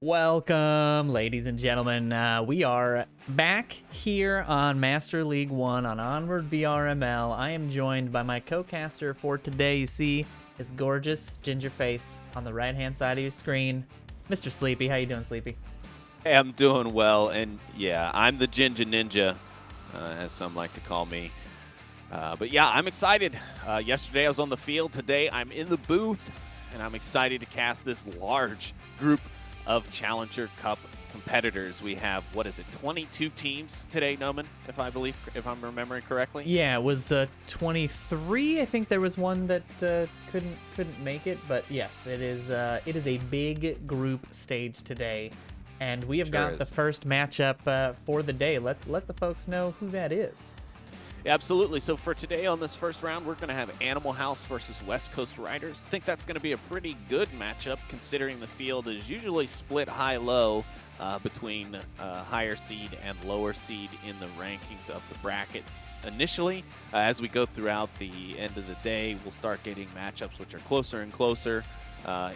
Welcome, ladies and gentlemen. We are back here on Master League 1 on Onward VRML. I am joined by my co-caster for today. You see his gorgeous ginger face on the right-hand side of your screen. Mr. Sleepy, how you doing, Sleepy? Hey, I'm doing well, and yeah, I'm the Ginger Ninja, as some like to call me. But yeah, I'm excited. Yesterday I was on the field. Today I'm in the booth, and I'm excited to cast this large group of Challenger Cup competitors. We have, 22 teams today, Noman, if I'm remembering correctly. Yeah, it was 23. I think there was one that couldn't make it, but yes, it is a big group stage today, and we have got the first matchup for the day. Let the folks know who that is. Yeah, absolutely. So for today on this first round, we're going to have Animal House versus West Coast Riders. I think that's going to be a pretty good matchup considering the field is usually split high-low between higher seed and lower seed in the rankings of the bracket. Initially, as we go throughout the end of the day, we'll start getting matchups which are closer and closer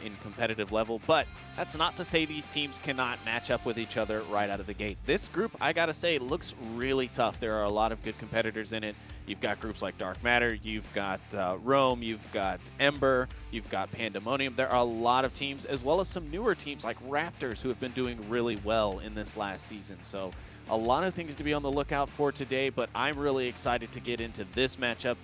in competitive level, but that's not to say these teams cannot match up with each other right out of the gate. This group, I gotta say, looks really tough. There are a lot of good competitors in it. You've got groups like Dark Matter, you've got Rome, you've got Ember, you've got Pandemonium. There are a lot of teams, as well as some newer teams like Raptors, who have been doing really well in this last season. So a lot of things to be on the lookout for today, but I'm really excited to get into this matchup.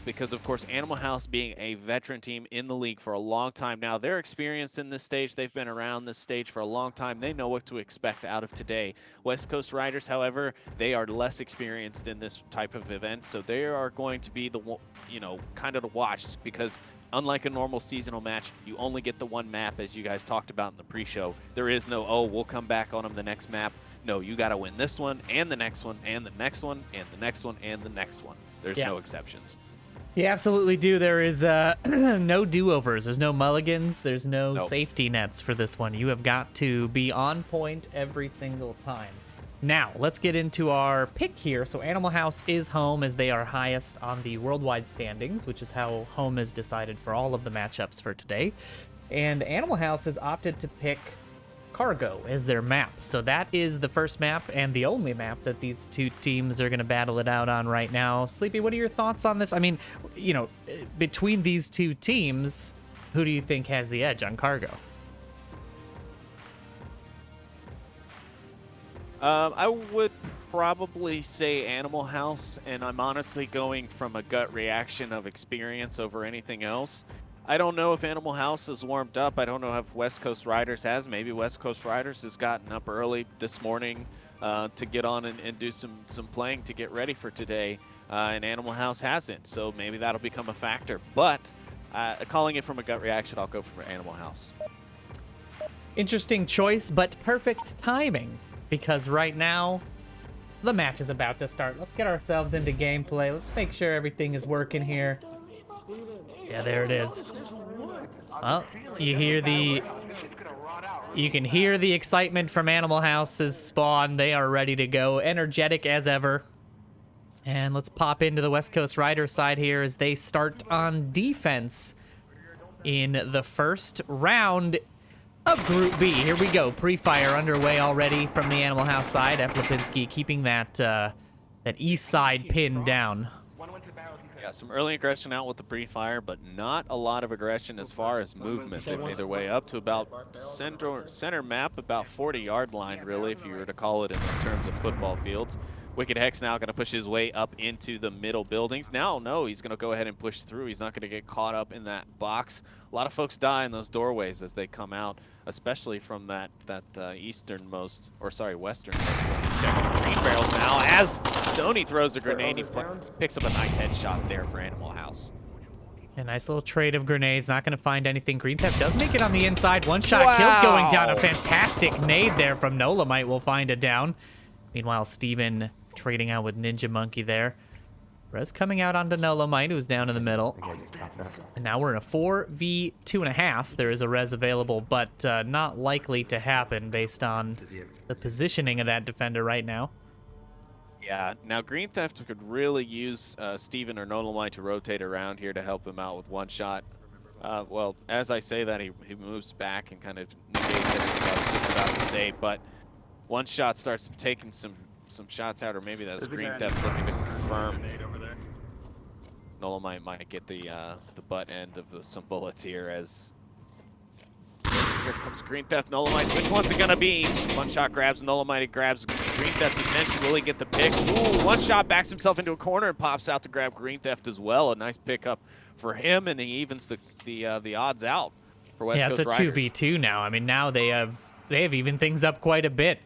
Because, of course, Animal House being a veteran team in the league for a long time now, they're experienced in this stage. They've been around this stage for a long time. They know what to expect out of today. West Coast Riders, however, they are less experienced in this type of event, so they are going to be the, kind of to watch, because unlike a normal seasonal match, you only get the one map, as you guys talked about in the pre-show. There is no, oh, we'll come back on them the next map. No, you got to win this one and the next one and the next one and the next one and the next one. There's no exceptions. You absolutely do. There is no do-overs. There's no mulligans. There's no safety nets for this one. You have got to be on point every single time. Now, let's get into our pick here. So Animal House is home, as they are highest on the worldwide standings, which is how home is decided for all of the matchups for today. And Animal House has opted to pick Cargo as their map. So that is the first map and the only map that these two teams are going to battle it out on right now. Sleepy, what are your thoughts on this? I mean, between these two teams, who do you think has the edge on Cargo? I would probably say Animal House, and I'm honestly going from a gut reaction of experience over anything else. I don't know if Animal House is warmed up. I don't know if West Coast Riders has. Maybe West Coast Riders has gotten up early this morning to get on and do some playing to get ready for today, and Animal House hasn't. So maybe that'll become a factor. But calling it from a gut reaction, I'll go for Animal House. Interesting choice, but perfect timing, because right now the match is about to start. Let's get ourselves into gameplay. Let's make sure everything is working here. Yeah, there it is. Well, you can hear the excitement from Animal House's spawn. They are ready to go, energetic as ever. And let's pop into the West Coast Riders side here as they start on defense in the first round of Group B. Here we go. Pre-fire underway already from the Animal House side. F. Lipinski keeping that east side pinned down. Yeah, some early aggression out with the pre-fire, but not a lot of aggression as far as movement. They made their way up to about center map, about 40-yard line, really, if you were to call it in terms of football fields. Wicked Hex now going to push his way up into the middle buildings. Now, no, he's going to go ahead and push through. He's not going to get caught up in that box. A lot of folks die in those doorways as they come out, especially from that westernmost one. He's checking green barrels now as Stoney throws a grenade. He picks up a nice headshot there for Animal House. A nice little trade of grenades. Not going to find anything. Green Theft does make it on the inside. One shot kills going down. A fantastic nade there from Nolamite will find it down. Meanwhile, Steven trading out with Ninja Monkey there. Rez coming out onto Nolamite, who's down in the middle. And now we're in a 4v2.5. There is a Rez available, but not likely to happen based on the positioning of that defender right now. Yeah, now Green Theft could really use Steven or Nolamite to rotate around here to help him out with one shot. Well, as I say that, he moves back and kind of negates everything I was just about to say. But one shot starts taking some shots out, or maybe that's Green Theft looking to confirm. Nola might get the butt end of some bullets here as here comes Green Theft. Nolamite, which one's it gonna be? One shot grabs Nolamite, grabs Green Theft's attention. Will he get the pick? Ooh, one shot backs himself into a corner and pops out to grab Green Theft as well. A nice pickup for him, and he evens the odds out for West Coast Riders. Yeah, it's a 2v2 now. I mean, now they have evened things up quite a bit.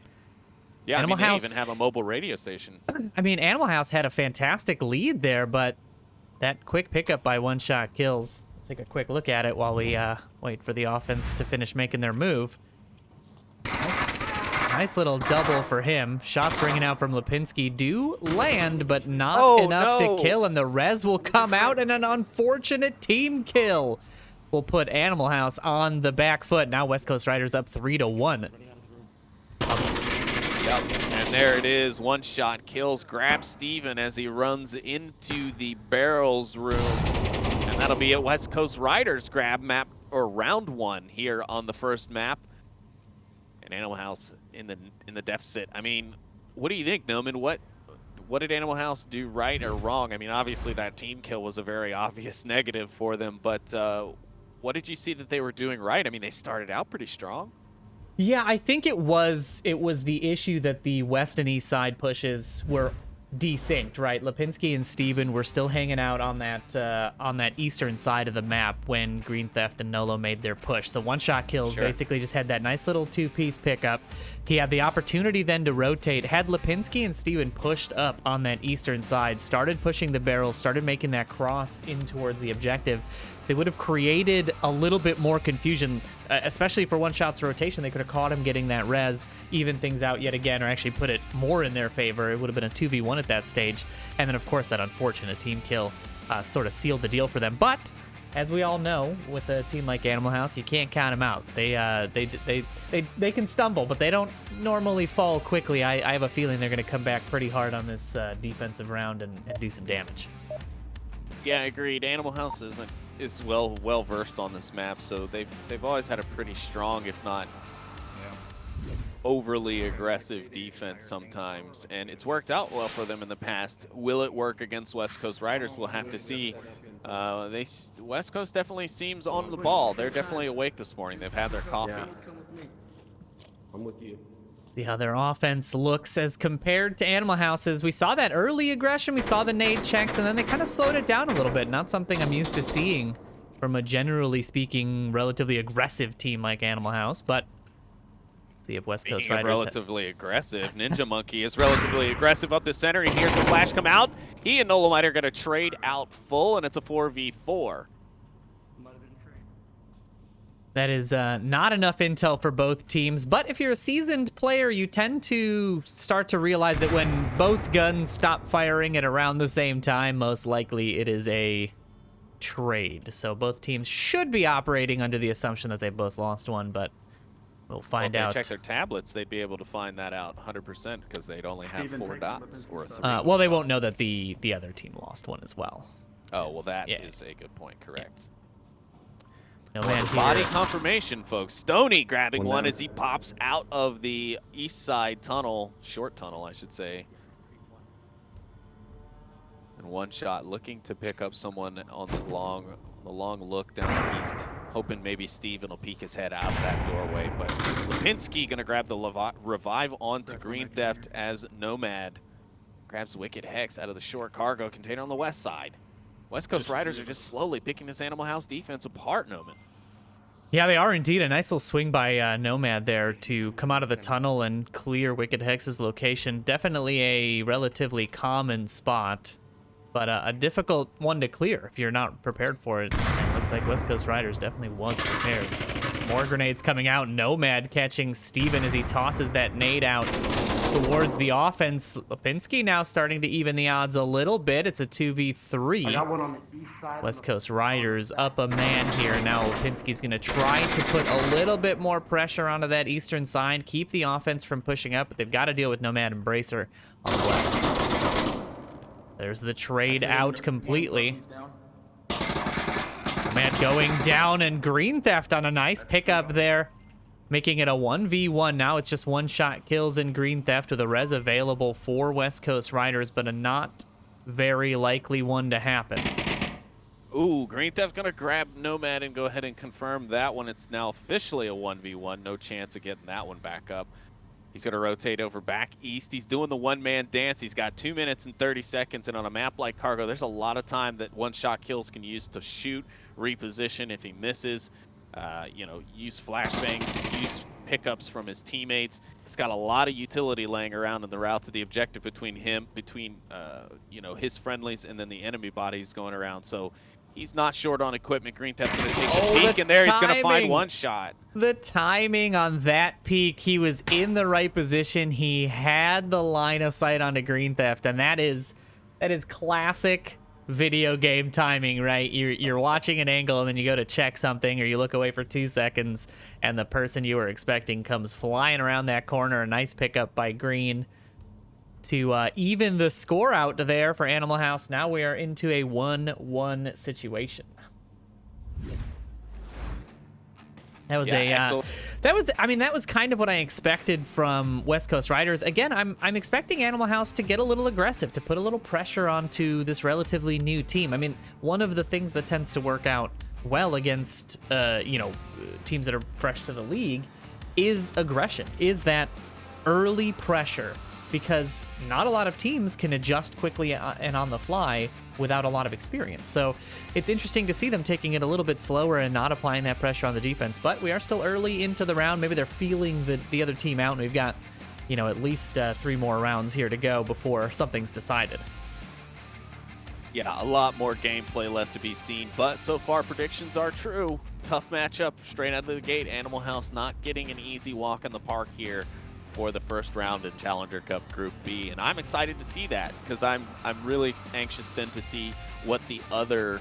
Yeah, Animal House, they even have a mobile radio station. I mean, Animal House had a fantastic lead there, but that quick pickup by One Shot Kills. Let's take a quick look at it while we wait for the offense to finish making their move. Nice little double for him. Shots ringing out from Lipinski do land, but not enough to kill, and the res will come out, and an unfortunate team kill will put Animal House on the back foot. Now West Coast Riders up 3-1. Yep, and there it is. One shot kills, grabs Steven as he runs into the barrels room. And that'll be a West Coast Riders grab map, or round one here on the first map. And Animal House in the deficit. I mean, what do you think, Noman? What did Animal House do right or wrong? I mean, obviously that team kill was a very obvious negative for them, but what did you see that they were doing right? I mean, they started out pretty strong. Yeah, I think it was the issue that the west and east side pushes were desynced, right? Lipinski and Steven were still hanging out on that eastern side of the map when Green Theft and Nolo made their push. So One Shot Kills basically just had that nice little two-piece pickup. He had the opportunity then to rotate. Had Lipinski and Steven pushed up on that eastern side, started pushing the barrels, started making that cross in towards the objective, they would have created a little bit more confusion, especially for One Shot's rotation. They could have caught him getting that res, even things out yet again, or actually put it more in their favor. It would have been a 2v1 at that stage. And then, of course, that unfortunate team kill sort of sealed the deal for them. But as we all know, with a team like Animal House, you can't count them out. They can stumble, but they don't normally fall quickly. I have a feeling they're going to come back pretty hard on this defensive round and do some damage. Yeah, agreed. Animal House is well versed on this map, so they've always had a pretty strong, if not overly aggressive defense sometimes, and it's worked out well for them in the past. Will it work against West Coast Riders? We'll have to see. West Coast definitely seems on the ball. They're definitely awake this morning. They've had their coffee. I'm with you. See how their offense looks as compared to Animal House's. We saw that early aggression, we saw the nade checks, and then they kind of slowed it down a little bit. Not something I'm used to seeing from a generally speaking relatively aggressive team like Animal House, but see if West Coast Riders relatively aggressive. Ninja Monkey is relatively aggressive up the center. He hears the flash come out. He and Nolamite are going to trade out full, and it's a 4v4. That is not enough intel for both teams, but if you're a seasoned player, you tend to start to realize that when both guns stop firing at around the same time, most likely it is a trade. So both teams should be operating under the assumption that they both lost one, but we'll find out. If they check their tablets, they'd be able to find that out 100% because they'd only have 4 dots or 3. Well, they won't know that the other team lost one as well. Oh, well, that is a good point. Correct. Yeah. No man Body confirmation, folks. Stoney grabbing one as he pops out of the east side tunnel, short tunnel, I should say. And One Shot looking to pick up someone on the long look down the east, hoping maybe Steven will peek his head out of that doorway. But Lipinski gonna grab the revive onto Green Theft as Nomad grabs Wicked Hex out of the short cargo container on the west side. West Coast Riders are just slowly picking this Animal House defense apart, Noman. Yeah, they are indeed. A nice little swing by Nomad there to come out of the tunnel and clear Wicked Hex's location. Definitely a relatively common spot, but a difficult one to clear if you're not prepared for it. And it looks like West Coast Riders definitely was prepared. More grenades coming out. Nomad catching Steven as he tosses that nade out towards the offense. Lipinski now starting to even the odds a little bit. It's a 2v3. I got one on the east side. West Coast Riders up a man here. Now Lipinski's going to try to put a little bit more pressure onto that eastern side, keep the offense from pushing up, but they've got to deal with Nomad and Bracer on the west. There's the trade out completely. Man going down, and Green Theft on a nice pickup there, making it a 1v1. Now it's just one-shot kills in Green Theft with a res available for West Coast Riders, but a not very likely one to happen. Ooh, Green Theft's gonna grab Nomad and go ahead and confirm that one. It's now officially a 1v1. No chance of getting that one back up. He's gonna rotate over back east. He's doing the one-man dance. He's got 2 minutes and 30 seconds, and on a map like Cargo, there's a lot of time that one-shot kills can use to shoot, reposition if he misses, you know, use flashbangs, use pickups from his teammates. It's got a lot of utility laying around in the route to the objective between you know, his friendlies and then the enemy bodies going around. So he's not short on equipment. Green Theft's going to take a peek, and there he's going to find one shot. The timing on that peek, he was in the right position. He had the line of sight onto Green Theft, and that is classic video game timing, right? You're watching an angle, and then you go to check something, or you look away for 2 seconds, and the person you were expecting comes flying around that corner. A nice pickup by Green to even the score out there for Animal House. Now we are into a 1-1 situation. That was that was kind of what I expected from West Coast Riders. Again, I'm expecting Animal House to get a little aggressive, to put a little pressure onto this relatively new team. I mean, one of the things that tends to work out well against you know, teams that are fresh to the league is aggression, is that early pressure, because not a lot of teams can adjust quickly and on the fly without a lot of experience. So it's interesting to see them taking it a little bit slower and not applying that pressure on the defense. But we are still early into the round. Maybe they're feeling the other team out, and we've got, you know, at least 3 more rounds here to go before something's decided. Yeah, a lot more gameplay left to be seen, but so far predictions are true. Tough matchup straight out of the gate. Animal House not getting an easy walk in the park here for the first round in Challenger Cup Group B, and I'm excited to see that, because I'm really anxious then to see what the other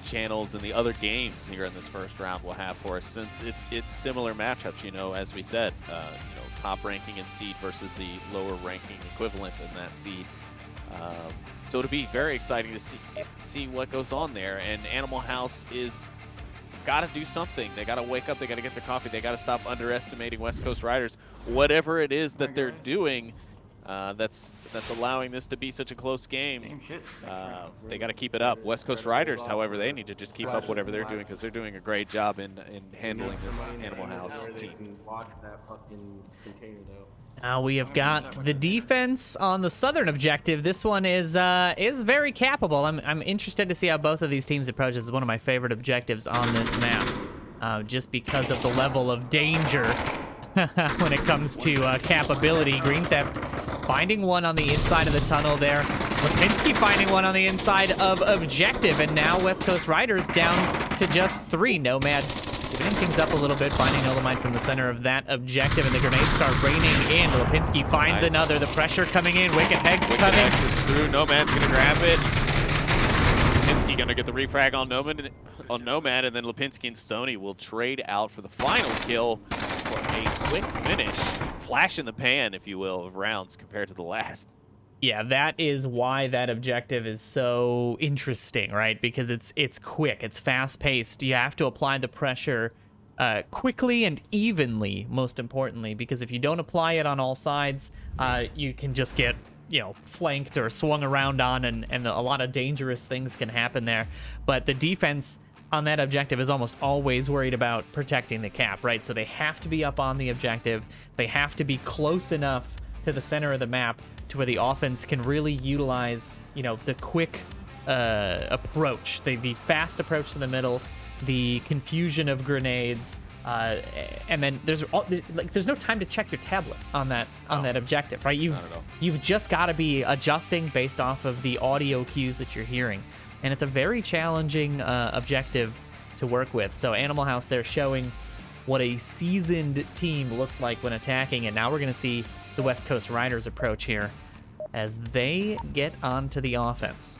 channels and the other games here in this first round will have for us, since it's similar matchups, you know, as we said, you know, top ranking and seed versus the lower ranking equivalent in that seed. So it'll be very exciting to see what goes on there, and Animal House is got to do something. They got to wake up. They got to get their coffee. They got to stop underestimating West Coast Riders. Whatever it is that they're doing, that's allowing this to be such a close game. They got to keep it up. West Coast Riders, however, they need to just keep up whatever they're doing, because they're doing a great job in handling this Animal House team. Now we have got the defense on the southern objective. This one is very capable. I'm interested to see how both of these teams approach. This is one of my favorite objectives on this map, just because of the level of danger when it comes to capability. Green Theft finding one on the inside of the tunnel there. Lipinski finding one on the inside of objective, and now West Coast Riders down to just 3. Nomad giving things up a little bit, finding Dolomite from the center of that objective, and the grenades start raining in. Lipinski finds another. The pressure coming in. Wicked Hex coming. Hex is through. Nomad's gonna grab it. Lipinski gonna get the refrag on Nomad, and then Lipinski and Stoney will trade out for the final kill for a quick finish. Flash in the pan, if you will, of rounds compared to the last. Yeah, that is why that objective is so interesting, right? Because it's quick, it's fast-paced. You have to apply the pressure quickly and evenly, most importantly, because if you don't apply it on all sides, you can just get, you know, flanked or swung around on, and a lot of dangerous things can happen there. But the defense on that objective is almost always worried about protecting the cap, right? So they have to be up on the objective. They have to be close enough to the center of the map to where the offense can really utilize, you know, the quick approach, the fast approach to the middle, the confusion of grenades, and then there's no time to check your tablet on that objective, right? You've just got to be adjusting based off of the audio cues that you're hearing, and it's a very challenging objective to work with. So Animal House, they're showing what a seasoned team looks like when attacking, and now we're going to see the West Coast Riders approach here as they get onto the offense.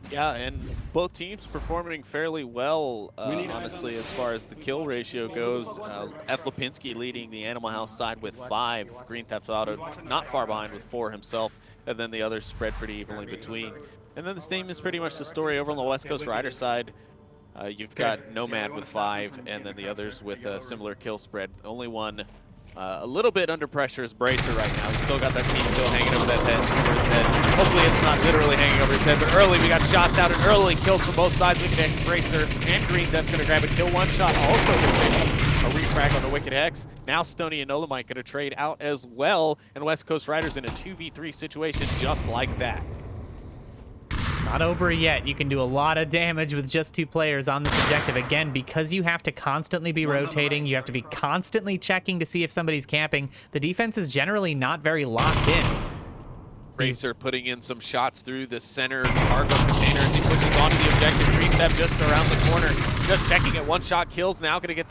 Yeah, and both teams performing fairly well, honestly, as far as the kill ratio goes. Lipinski leading the Animal House side with 5. Green Theft Auto not far behind with 4 himself, and then the others spread pretty evenly between. And then the same is pretty much the story over on the West Coast Riders side. You've got Nomad with 5, and then the others with a similar kill spread. Only one a little bit under pressure is Bracer right now. He's still got that team still hanging over that head, over his head. Hopefully it's not literally hanging over his head, but early we got shots out and early kills from both sides. Wicked Hex, Bracer, and Green Death's going to grab a kill. One shot also going to pick up a refrag on the Wicked Hex. Now Stony and Nolamite going to trade out as well, and West Coast Riders in a 2v3 situation just like that. Not over yet. You can do a lot of damage with just 2 players on this objective. Again, because you have to constantly be rotating, you have to be constantly checking to see if somebody's camping. The defense is generally not very locked in. Bracer putting in some shots through the center cargo container as he pushes onto the objective. Green Theft just around the corner, just checking it. One-shot kills now. Gonna get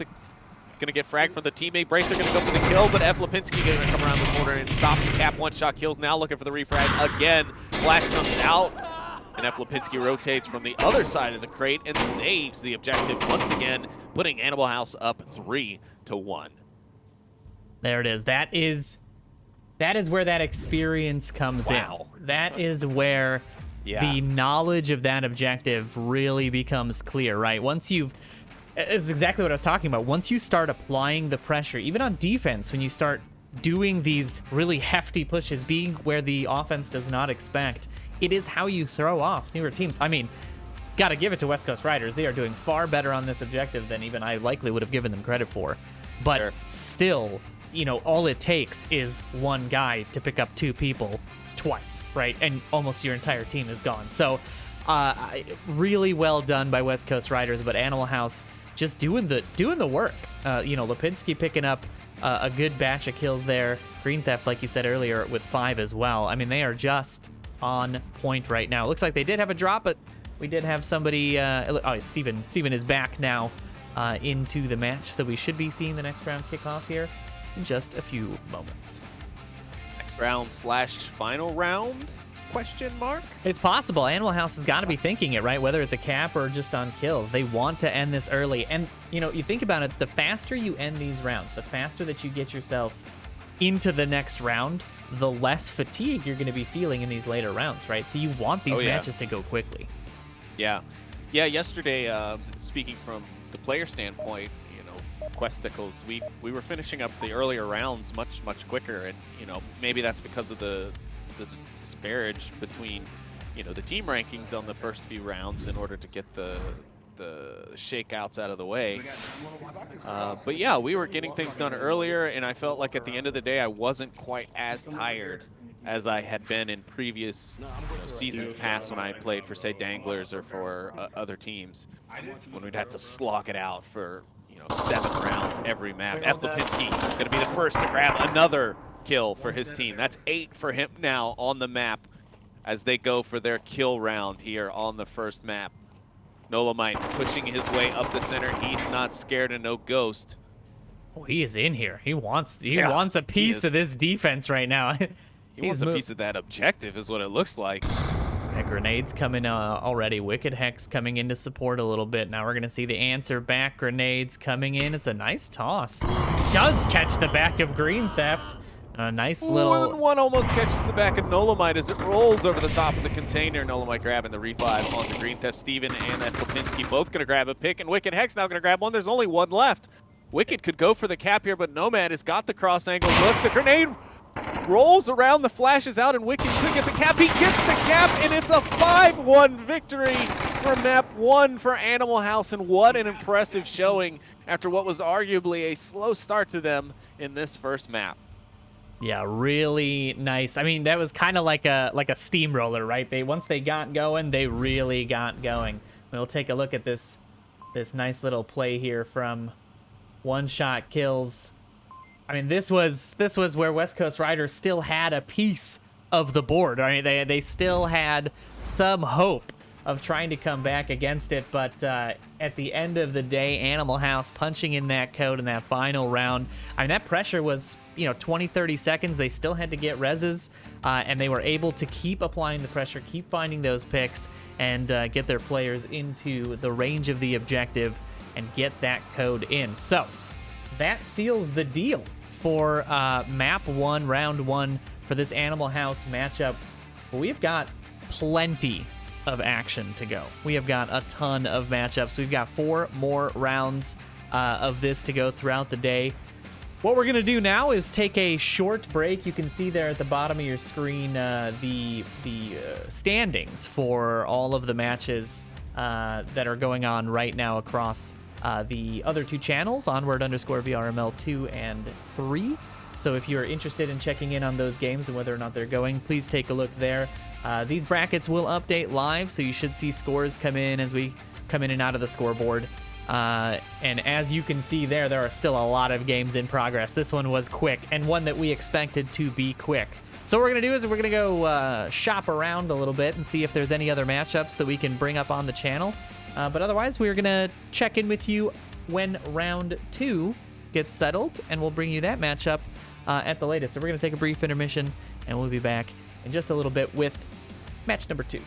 fragged from the teammate. Bracer gonna go for the kill, but F. Lipinski gonna come around the corner and stop the cap. One-shot kills now, looking for the refrag again. Flash comes out. And F. Lipinski rotates from the other side of the crate and saves the objective once again, putting Animal House up 3-1. There it is. That is where that experience comes in. That is where the knowledge of that objective really becomes clear, right? It's exactly what I was talking about. Once you start applying the pressure, even on defense, when you start doing these really hefty pushes, being where the offense does not expect, it is how you throw off newer teams. I mean, gotta give it to West Coast Riders. They are doing far better on this objective than even I likely would have given them credit for. But still, you know, all it takes is one guy to pick up 2 people twice, right? And almost your entire team is gone. So really well done by West Coast Riders, but Animal House just doing the work. You know, Lipinski picking up a good batch of kills there. Green Theft, like you said earlier, with 5 as well. I mean, they are just on point right now. It looks like they did have a drop, but we did have somebody. Steven is back now into the match, so we should be seeing the next round kick off here in just a few moments. Next round / final round? Question mark? It's possible. Animal House has got to be thinking it, right? Whether it's a cap or just on kills. They want to end this early. And, you know, you think about it, the faster you end these rounds, the faster that you get yourself into the next round, the less fatigue you're going to be feeling in these later rounds, right? So you want these matches to go quickly. Yeah. Yesterday, speaking from the player standpoint, you know, Questicles, we were finishing up the earlier rounds much quicker, and you know, maybe that's because of the disparage between, you know, the team rankings on the first few rounds in order to get the shakeouts out of the way. But yeah, we were getting things done earlier, and I felt like at the end of the day I wasn't quite as tired as I had been in previous seasons past when I played for, say, Danglers or for other teams, when we'd have to slog it out for 7 rounds every map. F. Lipinski going to be the first to grab another kill for his team. That's 8 for him now on the map as they go for their kill round here on the first map. Nolamite pushing his way up the center. He's not scared of no ghost. Oh, he is in here. He wants a piece of this defense right now. He wants a piece of that objective is what it looks like. Yeah, grenades coming already. Wicked Hex coming in to support a little bit. Now we're going to see the answer back. Grenades coming in. It's a nice toss. Does catch the back of Green Theft. A nice little... One almost catches the back of Nolamite as it rolls over the top of the container. Nolamite grabbing the revive on the Green Theft. Steven and Lipinski both going to grab a pick, and Wicked Hex now going to grab one. There's only one left. Wicked could go for the cap here, but Nomad has got the cross angle look. The grenade rolls around, the flashes out, and Wicked could get the cap. He gets the cap, and it's a 5-1 victory for map 1 for Animal House, and what an impressive showing after what was arguably a slow start to them in this first map. Yeah, really nice. I mean, that was kind of like a steamroller, right? Once they got going, they really got going. We'll take a look at this nice little play here from one-shot kills. I mean, this was where West Coast Riders still had a piece of the board. I mean, they still had some hope of trying to come back against it, but at the end of the day, Animal House punching in that code in that final round. I mean, that pressure was 20-30 seconds. They still had to get reses, and they were able to keep applying the pressure, keep finding those picks, and get their players into the range of the objective and get that code in. So that seals the deal for map 1, round 1 for this Animal House matchup. We've got plenty of action to go. We have got a ton of matchups. We've got 4 more rounds of this to go throughout the day. What we're going to do now is take a short break. You can see there at the bottom of your screen the standings for all of the matches that are going on right now across the other 2 channels, Onward _ VRML 2 and 3. So if you're interested in checking in on those games and whether or not they're going, please take a look there. These brackets will update live, so you should see scores come in as we come in and out of the scoreboard. And as you can see there are still a lot of games in progress. This one was quick, and one that we expected to be quick. So what we're going to do is we're going to go shop around a little bit and see if there's any other matchups that we can bring up on the channel. But otherwise, we're going to check in with you when round 2 gets settled, and we'll bring you that matchup at the latest. So we're going to take a brief intermission, and we'll be back in just a little bit with match number 2.